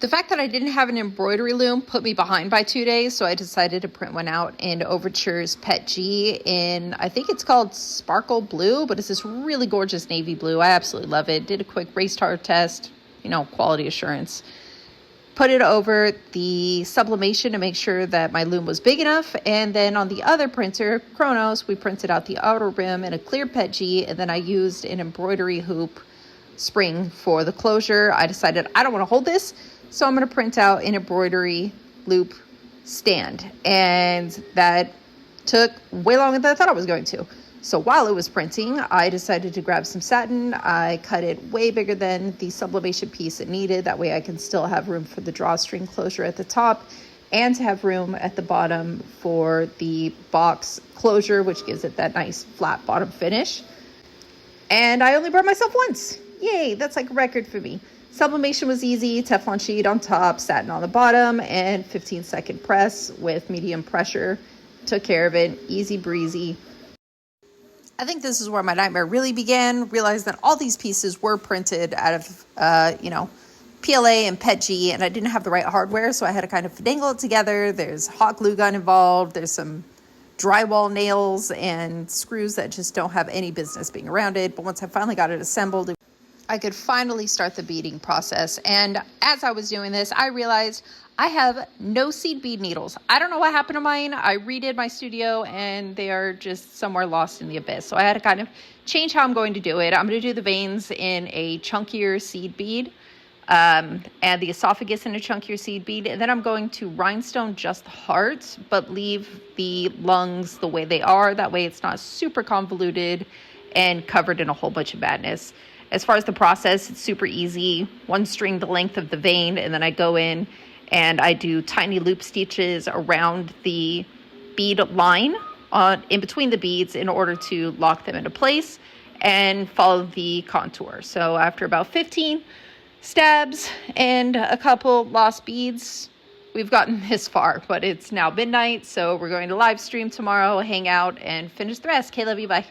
The fact that I didn't have an embroidery loom put me behind by 2 days, so I decided to print one out in Overture's Pet G in, I think it's called Sparkle Blue, but it's this really gorgeous navy blue. I absolutely love it. Did a quick race tar test, quality assurance. Put it over the sublimation to make sure that my loom was big enough, and then on the other printer, Chronos, we printed out the outer rim in a clear Pet G, and then I used an embroidery hoop spring for the closure. I decided I don't want to hold this, so I'm going to print out an embroidery loop stand. And that took way longer than I thought it was going to. So while it was printing, I decided to grab some satin. I cut it way bigger than the sublimation piece it needed. That way I can still have room for the drawstring closure at the top and to have room at the bottom for the box closure, which gives it that nice flat bottom finish. And I only burned myself once. Yay, that's like a record for me. Sublimation was easy, Teflon sheet on top, satin on the bottom, and 15-second press with medium pressure. Took care of it, easy breezy. I think this is where my nightmare really began. Realized that all these pieces were printed out of, PLA and Pet G, and I didn't have the right hardware, so I had to kind of finagle it together. There's hot glue gun involved. There's some drywall nails and screws that just don't have any business being around it. But once I finally got it assembled, I could finally start the beading process. And as I was doing this, I realized I have no seed bead needles. I don't know what happened to mine. I redid my studio and they are just somewhere lost in the abyss. So I had to kind of change how I'm going to do it. I'm going to do the veins in a chunkier seed bead and the esophagus in a chunkier seed bead. And then I'm going to rhinestone just the heart, but leave the lungs the way they are. That way it's not super convoluted and covered in a whole bunch of madness. As far as the process, it's super easy. One string the length of the vein, and then I go in and I do tiny loop stitches around the bead line in between the beads in order to lock them into place and follow the contour. So after about 15 stabs and a couple lost beads, we've gotten this far, but it's now midnight, so we're going to live stream tomorrow, hang out, and finish the rest. Okay, love you, bye.